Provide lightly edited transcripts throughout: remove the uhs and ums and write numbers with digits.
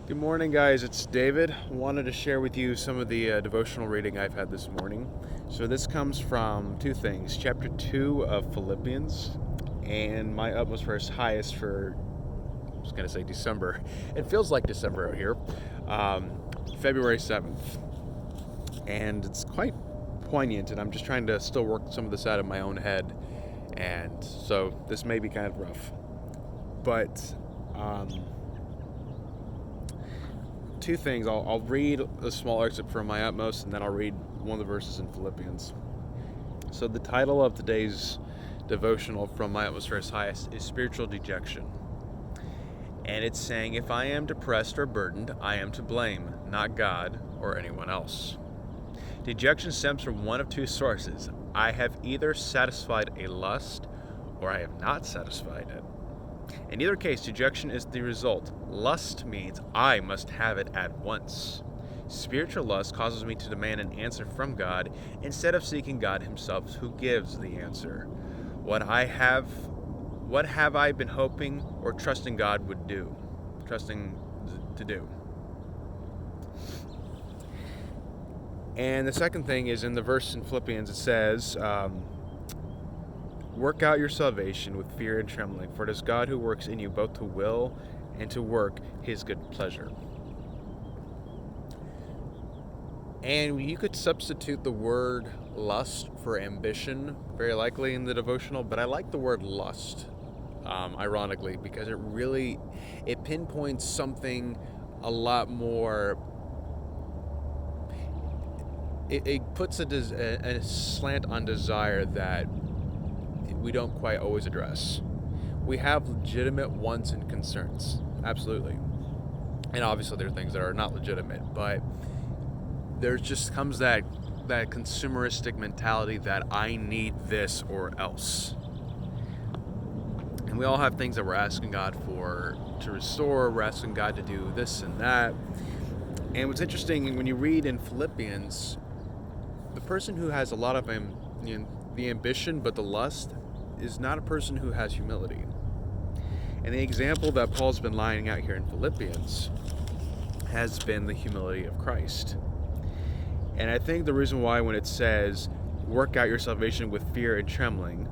Good morning, guys. It's David. Wanted to share with you some of the devotional reading I've had this morning. So, this comes from two things: chapter 2 of Philippians and my utmost for his highest for, I was going to say December. It feels like December out here, February 7th. And it's quite poignant, and I'm just trying to still work some of this out of my own head. And so, this may be kind of rough. But, two things. I'll read a small excerpt from my utmost, and then I'll read one of the verses in Philippians. So the title of today's devotional from my utmost for his highest is Spiritual Dejection. And it's saying, if I am depressed or burdened, I am to blame, not God or anyone else. Dejection stems from one of two sources. I have either satisfied a lust or I have not satisfied it. In either case, dejection is the result. Lust means I must have it at once. Spiritual lust causes me to demand an answer from God instead of seeking God himself, who gives the answer. What have I been hoping or trusting God would do? Trusting to do. And the second thing is in the verse in Philippians. It says, work out your salvation with fear and trembling, for it is God who works in you both to will and to work his good pleasure. And you could substitute the word lust for ambition, very likely in the devotional, but I like the word lust, ironically, because it pinpoints something a lot more. It puts a slant on desire that we don't quite always address. We have legitimate wants and concerns, absolutely. And obviously there are things that are not legitimate, but there just comes that consumeristic mentality that I need this or else. And we all have things that we're asking God for to restore, we're asking God to do this and that. And what's interesting, when you read in Philippians, the person who has a lot of the ambition but the lust is not a person who has humility. And the example that Paul's been laying out here in Philippians has been the humility of Christ. And I think the reason why when it says, work out your salvation with fear and trembling,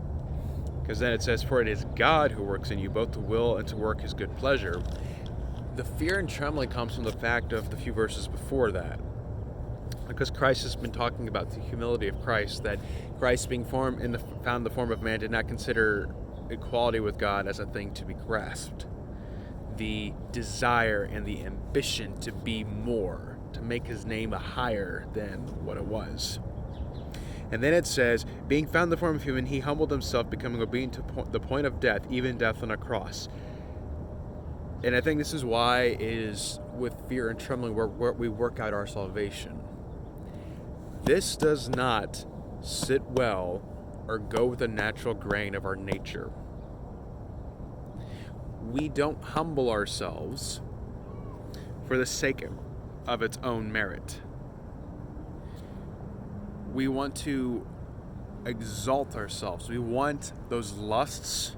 because then it says, for it is God who works in you both to will and to work his good pleasure, the fear and trembling comes from the fact of the few verses before that. Because Christ has been talking about the humility of Christ, that Christ being found in the form of man did not consider equality with God as a thing to be grasped. The desire and the ambition to be more, to make his name higher than what it was. And then it says, being found in the form of human, he humbled himself, becoming obedient to the point of death, even death on a cross. And I think this is why it is with fear and trembling where we work out our salvation. This does not sit well or go with the natural grain of our nature. We don't humble ourselves for the sake of its own merit. We want to exalt ourselves. We want those lusts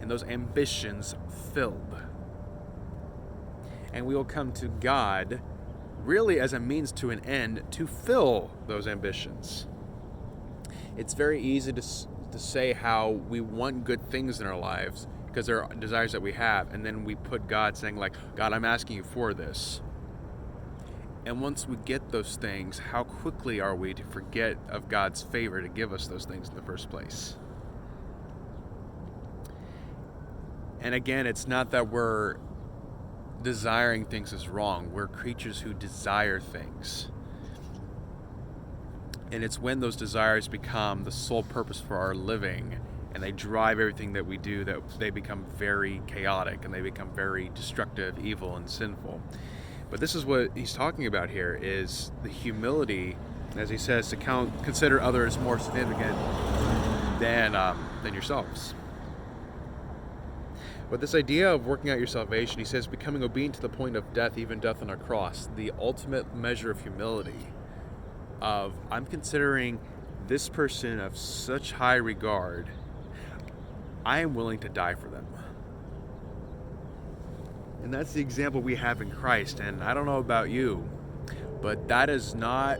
and those ambitions filled. And we will come to God really as a means to an end to fill those ambitions. It's very easy to say how we want good things in our lives because there are desires that we have, and then we put God saying like, God, I'm asking you for this. And once we get those things, how quickly are we to forget of God's favor to give us those things in the first place? And again, it's not that we're desiring things is wrong. We're creatures who desire things. And it's when those desires become the sole purpose for our living and they drive everything that we do that they become very chaotic and they become very destructive, evil, and sinful. But this is what he's talking about here, is the humility, as he says, to consider others more significant than yourselves. But this idea of working out your salvation, he says, becoming obedient to the point of death, even death on a cross, the ultimate measure of humility, of I'm considering this person of such high regard, I am willing to die for them. And that's the example we have in Christ. And I don't know about you, but that is not...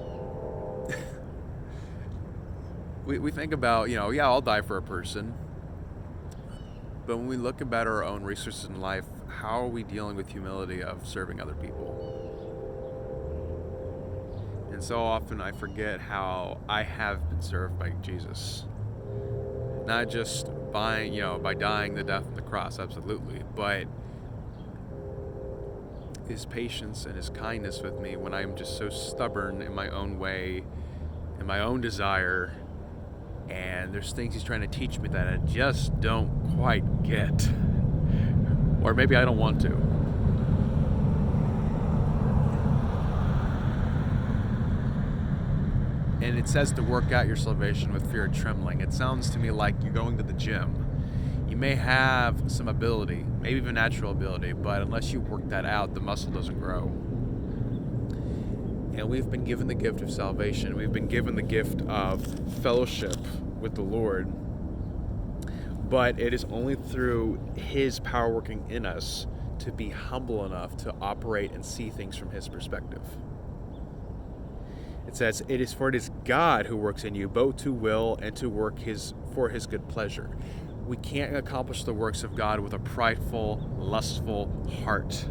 we think about, yeah, I'll die for a person. But when we look about our own resources in life, how are we dealing with humility of serving other people? And so often I forget how I have been served by Jesus. Not just by dying the death on the cross, absolutely, but his patience and his kindness with me when I'm just so stubborn in my own way, in my own desire, and there's things he's trying to teach me that I just don't quite get. Or maybe I don't want to. And it says to work out your salvation with fear and trembling. It sounds to me like you're going to the gym. You may have some ability, maybe even natural ability, but unless you work that out, the muscle doesn't grow. And we've been given the gift of salvation. We've been given the gift of fellowship with the Lord. But it is only through his power working in us to be humble enough to operate and see things from his perspective. It says, it is God who works in you, both to will and to work for his good pleasure. We can't accomplish the works of God with a prideful, lustful heart.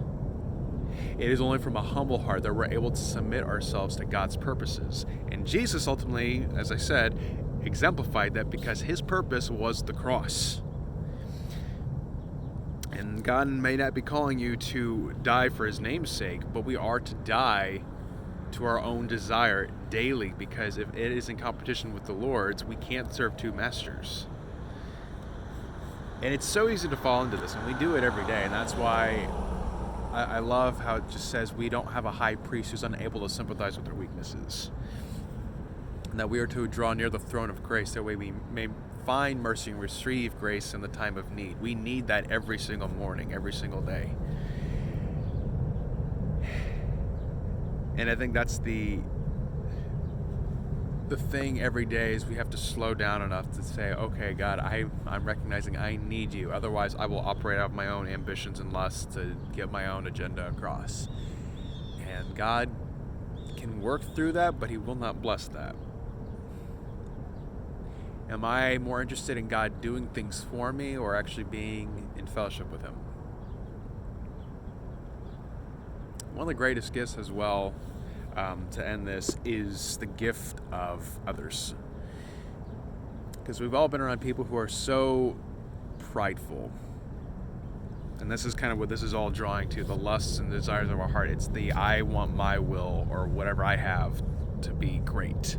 It is only from a humble heart that we're able to submit ourselves to God's purposes. And Jesus ultimately, as I said, exemplified that because his purpose was the cross. And God may not be calling you to die for his name's sake, but we are to die to our own desire daily, because if it is in competition with the Lord's, we can't serve two masters. And it's so easy to fall into this, and we do it every day, and that's why I love how it just says we don't have a high priest who's unable to sympathize with our weaknesses, and that we are to draw near the throne of grace, that way we may find mercy and receive grace in the time of need. We need that every single morning, every single day. And I think that's the thing every day, is we have to slow down enough to say, okay, God, I'm recognizing I need you. Otherwise, I will operate out of my own ambitions and lusts to get my own agenda across. And God can work through that, but he will not bless that. Am I more interested in God doing things for me or actually being in fellowship with him? One of the greatest gifts as well, to end this, is the gift of others. Because we've all been around people who are so prideful. And this is kind of what this is all drawing to, the lusts and desires of our heart. It's the I want my will or whatever I have to be great.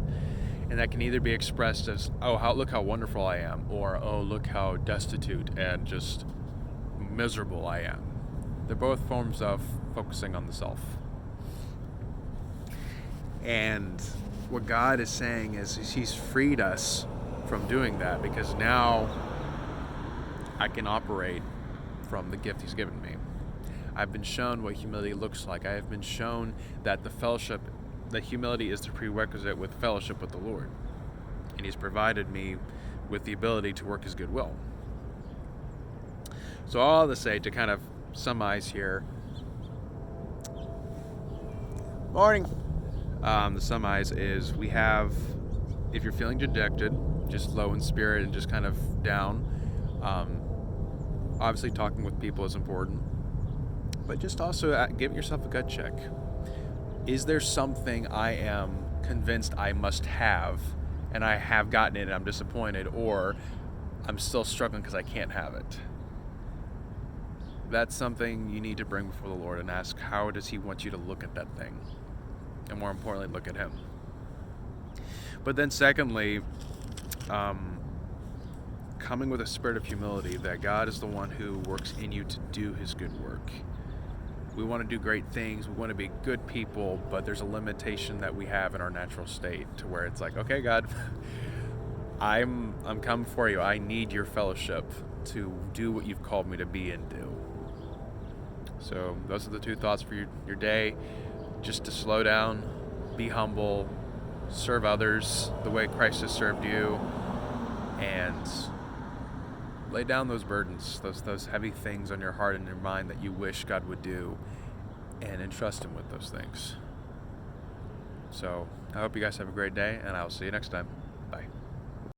And that can either be expressed as, look how wonderful I am, or, look how destitute and just miserable I am. They're both forms of focusing on the self. And what God is saying is he's freed us from doing that, because now I can operate from the gift he's given me. I've been shown what humility looks like. I have been shown that that humility is the prerequisite with fellowship with the Lord. And he's provided me with the ability to work his good will. So all to say, to kind of summarize here. Morning. The summarize is, we have, if you're feeling dejected, just low in spirit and just kind of down, obviously talking with people is important, but just also give yourself a gut check. Is there something I am convinced I must have, and I have gotten it and I'm disappointed, or I'm still struggling because I can't have it? That's something you need to bring before the Lord and ask, how does he want you to look at that thing? And more importantly, look at him. But then secondly, coming with a spirit of humility, that God is the one who works in you to do his good work. We want to do great things, we want to be good people, but there's a limitation that we have in our natural state, to where it's like, okay, God, I'm coming for you. I need your fellowship to do what you've called me to be and do. So those are the two thoughts for your day. Just to slow down, be humble, serve others the way Christ has served you, and Lay down those burdens, those heavy things on your heart and your mind that you wish God would do, and entrust Him with those things. So I hope you guys have a great day, and I will see you next time. Bye.